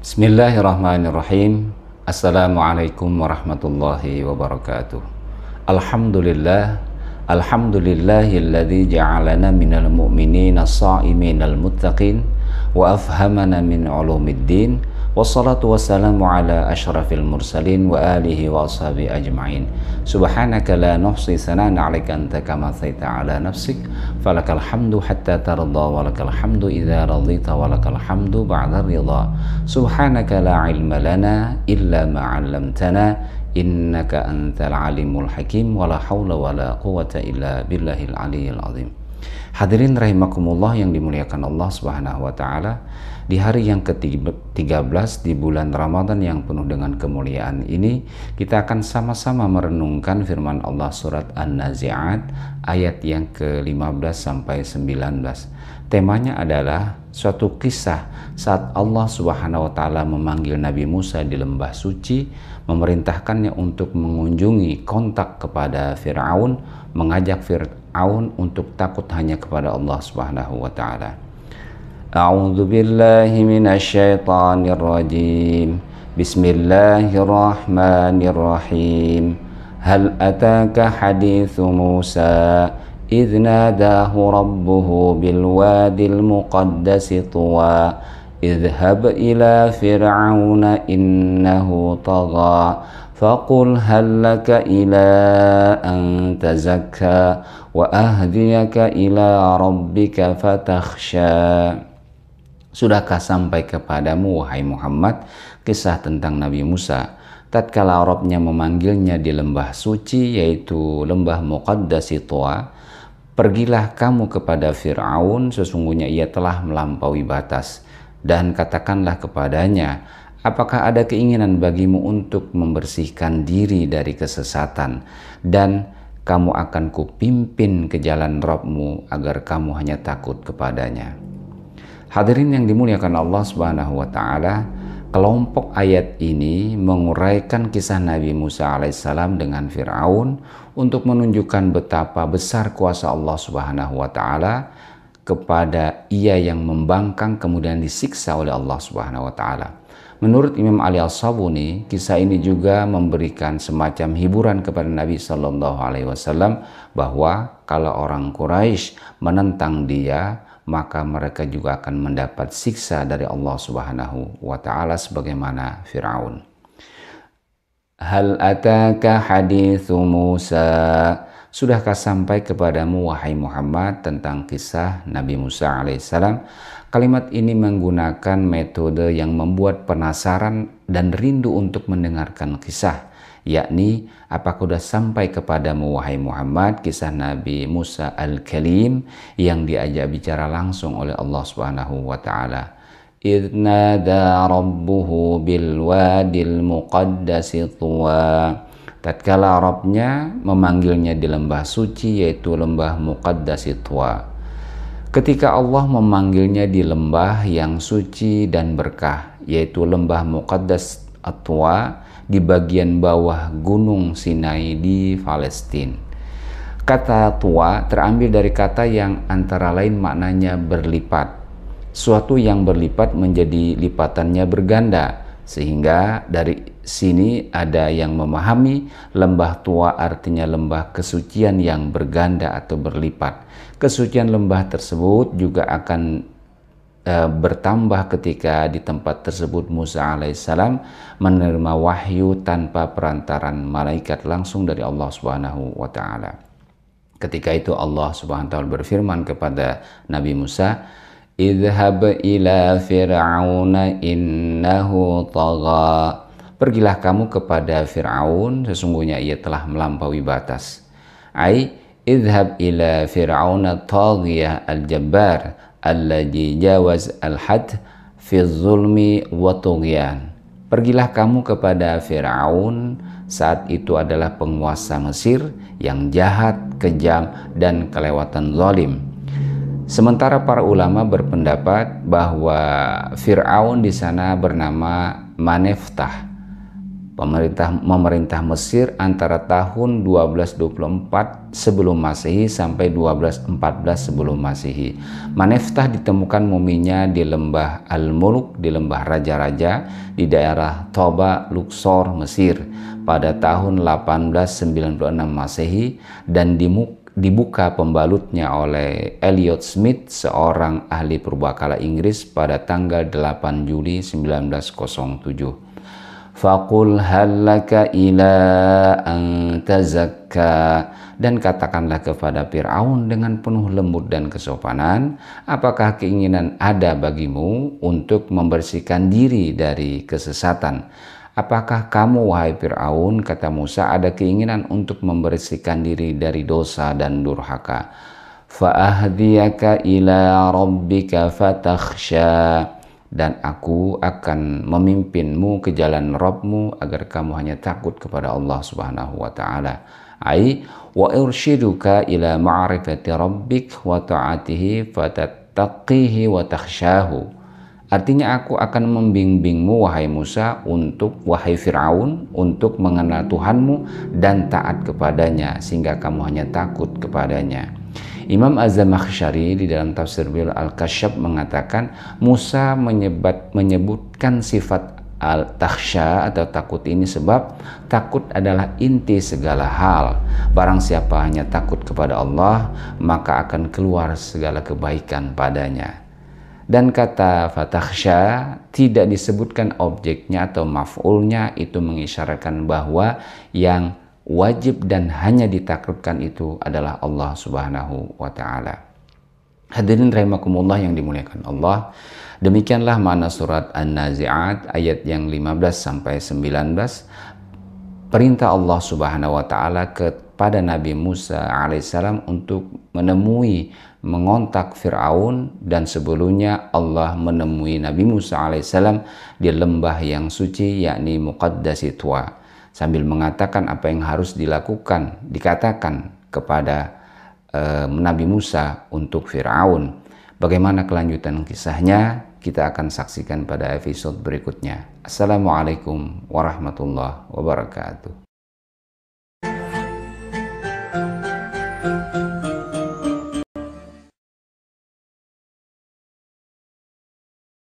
Bismillahirrahmanirrahim. Assalamualaikum warahmatullahi wabarakatuh. Alhamdulillahilladzi ja'alana minal mu'minina sha'iminal muttaqin wa afhamana min ulumiddin. Wassalatu wassalamu ala asyrafil mursalin wa alihi wa ashabi ajma'in. Subhanaka la nuhsi sana'an 'alaika anta kama thaita 'ala nafsik. Falakal hamdu hatta tarda wa lakal hamdu idza radita wa lakal hamdu ba'da ridha. Subhanaka la ilma lana illa ma 'allamtana innaka antal alimul hakim wa la haula wa la quwwata illa billahil aliyyil azim. Hadirin rahimakumullah yang dimuliakan Allah Subhanahu wa taala, di hari yang ke-13 di bulan Ramadan yang penuh dengan kemuliaan ini, kita akan sama-sama merenungkan firman Allah surat An-Nazi'at ayat yang ke-15 sampai 19. Temanya adalah suatu kisah saat Allah Subhanahu wa taala memanggil Nabi Musa di lembah suci, memerintahkannya untuk mengunjungi kontak kepada Fir'aun, mengajak Fir'aun untuk takut hanya kepada Allah Subhanahu wa taala. A'udzu billahi minasyaitonir rajim. Bismillahirrahmanirrahim. Hal ataka haditsu Musa idz nadahu rabbuhu bil wadil muqaddasi tuwa idhhab ila fir'auna innahu tagha faqul hal laka ila an tazakka wa ahdiyaka ila rabbika fatakhsha. Sudahkah sampai kepadamu wahai Muhammad kisah tentang Nabi Musa tatkala Rabb-Nya memanggilnya di lembah suci, yaitu lembah Muqaddasi Tuwa? Pergilah kamu kepada Fir'aun, sesungguhnya ia telah melampaui batas, dan katakanlah kepadanya, apakah ada keinginan bagimu untuk membersihkan diri dari kesesatan, dan kamu akan kupimpin ke jalan Rabb-Mu agar kamu hanya takut kepadanya. Hadirin yang dimuliakan Allah Subhanahu wa taala, kelompok ayat ini menguraikan kisah Nabi Musa alaihissalam dengan Fir'aun untuk menunjukkan betapa besar kuasa Allah Subhanahu wa taala kepada ia yang membangkang kemudian disiksa oleh Allah Subhanahu wa taala. Menurut Imam Ali As-Sabuni, kisah ini juga memberikan semacam hiburan kepada Nabi Shallallahu alaihi wasallam bahwa kalau orang Quraisy menentang dia, maka mereka juga akan mendapat siksa dari Allah Subhanahu wa taala sebagaimana Fir'aun. Hal ataka haditsu Musa. Sudahkah sampai kepadamu wahai Muhammad tentang kisah Nabi Musa alaihissalam? Kalimat ini menggunakan metode yang membuat penasaran dan rindu untuk mendengarkan kisah, yakni apakah sudah sampai kepadamu wahai Muhammad kisah Nabi Musa al-Kalim yang diajak bicara langsung oleh Allah Subhanahu wa taala. Idz nada rabbuhu bil wadil muqaddasi tuwa. Tatkala Rabb-Nya memanggilnya di lembah suci, yaitu lembah Muqaddasi Tuwa. Ketika Allah memanggilnya di lembah yang suci dan berkah, yaitu lembah Muqaddas At-Tuwa di bagian bawah Gunung Sinai di Palestina. Kata Tuwa terambil dari kata yang antara lain maknanya berlipat. Suatu yang berlipat menjadi lipatannya berganda, sehingga dari sini ada yang memahami lembah Tuwa artinya lembah kesucian yang berganda atau berlipat. Kesucian lembah tersebut juga akan bertambah ketika di tempat tersebut Musa alaihissalam menerima wahyu tanpa perantaran malaikat langsung dari Allah Subhanahu wa taala. Ketika itu Allah Subhanahu wa taala berfirman kepada Nabi Musa, idhhab ila fir'auna innahu tagha. Pergilah kamu kepada Fir'aun, sesungguhnya ia telah melampaui batas. Idhhab ila fir'auna taghiyah al-jabbar alladzi jawaz al-had fi zulmi wa tughyan. Pergilah kamu kepada Fir'aun, saat itu adalah penguasa Mesir yang jahat, kejam, dan kelewatan zalim. Sementara para ulama berpendapat bahwa Fir'aun di sana bernama Maneftah. memerintah Mesir antara tahun 1224 sebelum Masehi sampai 1214 sebelum Masehi. Maneftah ditemukan muminya di lembah Al-Muluk, di lembah Raja-Raja di daerah Toba, Luxor, Mesir pada tahun 1896 Masehi dan dibuka pembalutnya oleh Elliot Smith, seorang ahli purbakala Inggris pada tanggal 8 Juli 1907. Faqul hallaka ila an tazakka, dan katakanlah kepada Fir'aun dengan penuh lembut dan kesopanan, apakah keinginan ada bagimu untuk membersihkan diri dari kesesatan? Apakah kamu, wahai Fir'aun, kata Musa, ada keinginan untuk membersihkan diri dari dosa dan durhaka? Fa'ahdiyaka ila rabbika fatakhsha, dan aku akan memimpinmu ke jalan Rabbmu agar kamu hanya takut kepada Allah Subhanahu wa taala. Ai wa urshiduka ila ma'rifati rabbik wa ta'atihi fatattaqihi wa takhshahu. Artinya aku akan membimbingmu, wahai Musa, wahai Fir'aun, untuk mengenal Tuhanmu dan taat kepadanya sehingga kamu hanya takut kepadanya. Imam Az-Zamakhsyari di dalam tafsir beliau Al-Kasyaf mengatakan Musa menyebutkan sifat al-takhsya atau takut ini sebab takut adalah inti segala hal. Barang siapa hanya takut kepada Allah, maka akan keluar segala kebaikan padanya. Dan kata fatakhsya tidak disebutkan objeknya atau maf'ulnya, itu mengisyaratkan bahwa yang wajib dan hanya ditaklukkan itu adalah Allah Subhanahu wa taala. Hadirin rahimakumullah yang dimuliakan Allah, demikianlah makna surat An-Nazi'at ayat yang 15 sampai 19. Perintah Allah Subhanahu wa taala kepada Nabi Musa alaihissalam untuk mengontak Fir'aun, dan sebelumnya Allah menemui Nabi Musa alaihissalam di lembah yang suci yakni Muqaddasi Tuwa, sambil mengatakan apa yang harus dikatakan kepada Nabi Musa untuk Fir'aun. Bagaimana kelanjutan kisahnya kita akan saksikan pada episode berikutnya. Assalamualaikum warahmatullahi wabarakatuh.